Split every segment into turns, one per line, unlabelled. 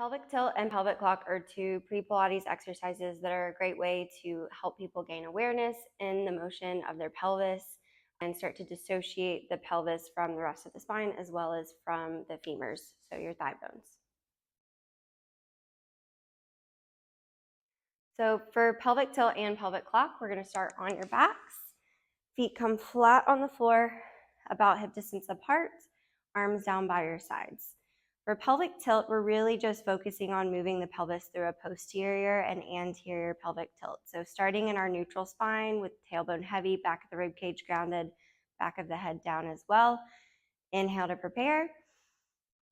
Pelvic tilt and pelvic clock are two pre-Pilates exercises that are a great way to help people gain awareness in the motion of their pelvis and start to dissociate the pelvis from the rest of the spine as well as from the femurs, so your thigh bones. So for pelvic tilt and pelvic clock, we're going to start on your backs. Feet come flat on the floor, about hip distance apart, arms down by your sides. For pelvic tilt, we're really just focusing on moving the pelvis through a posterior and anterior pelvic tilt. So starting in our neutral spine with tailbone heavy, back of the rib cage grounded, back of the head down as well. Inhale to prepare.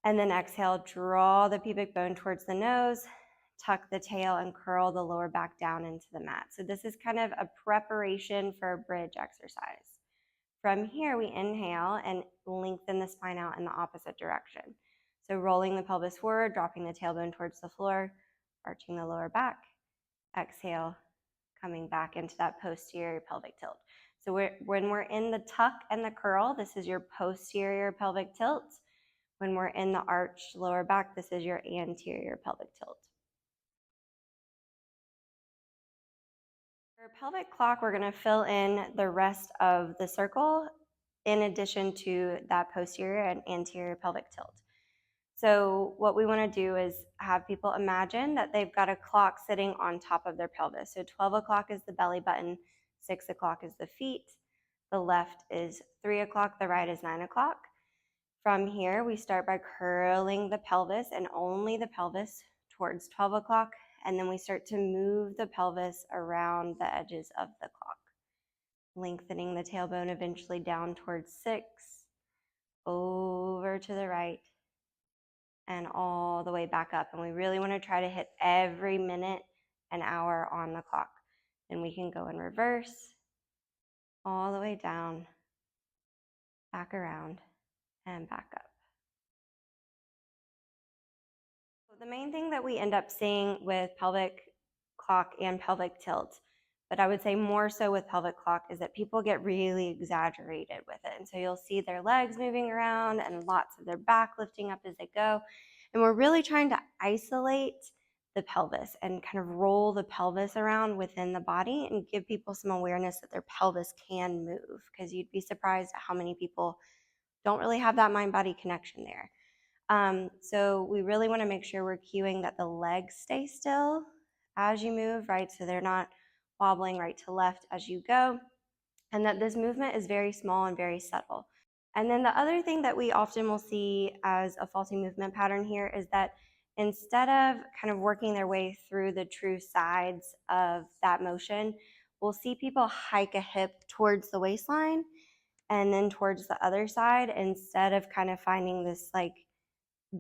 And then exhale, draw the pubic bone towards the nose, tuck the tail and curl the lower back down into the mat. So this is kind of a preparation for a bridge exercise. From here, we inhale and lengthen the spine out in the opposite direction. So rolling the pelvis forward, dropping the tailbone towards the floor, arching the lower back. Exhale, coming back into that posterior pelvic tilt. So when we're in the tuck and the curl, this is your posterior pelvic tilt. When we're in the arched lower back, this is your anterior pelvic tilt. For pelvic clock, we're going to fill in the rest of the circle in addition to that posterior and anterior pelvic tilt. So what we want to do is have people imagine that they've got a clock sitting on top of their pelvis. So 12 o'clock is the belly button, 6 o'clock is the feet, the left is 3 o'clock, the right is 9 o'clock. From here, we start by curling the pelvis and only the pelvis towards 12 o'clock, and then we start to move the pelvis around the edges of the clock, lengthening the tailbone eventually down towards 6, over to the right, and all the way back up. And we really want to try to hit every minute and hour on the clock. Then we can go in reverse, all the way down, back around, and back up. The main thing that we end up seeing with pelvic clock and pelvic tilt, but I would say more so with pelvic clock, is that people get really exaggerated with it. And so you'll see their legs moving around and lots of their back lifting up as they go. And we're really trying to isolate the pelvis and kind of roll the pelvis around within the body and give people some awareness that their pelvis can move, because you'd be surprised at how many people don't really have that mind-body connection there. So we really want to make sure we're cueing that the legs stay still as you move, right? So they're not wobbling right to left as you go, and that this movement is very small and very subtle. And then the other thing that we often will see as a faulty movement pattern here is that instead of kind of working their way through the true sides of that motion, we'll see people hike a hip towards the waistline and then towards the other side instead of kind of finding this like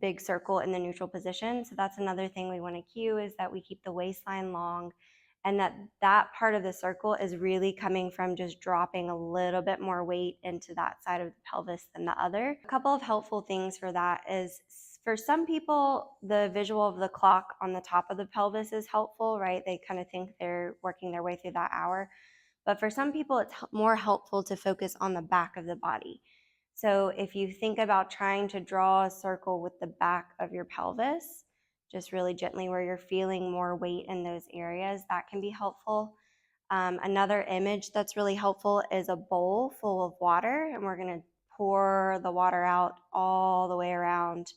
big circle in the neutral position. So that's another thing we want to cue, is that we keep the waistline long and that part of the circle is really coming from just dropping a little bit more weight into that side of the pelvis than the other. A couple of helpful things for that is, for some people, the visual of the clock on the top of the pelvis is helpful, right? They kind of think they're working their way through that hour. But for some people, it's more helpful to focus on the back of the body. So if you think about trying to draw a circle with the back of your pelvis, just really gently where you're feeling more weight in those areas, that can be helpful. Another image that's really helpful is a bowl full of water, and we're going to pour the water out all the way around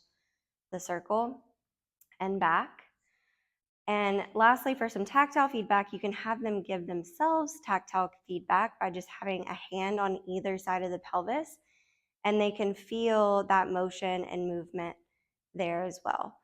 the circle and back. And lastly, for some tactile feedback, you can have them give themselves tactile feedback by just having a hand on either side of the pelvis, and they can feel that motion and movement there as well.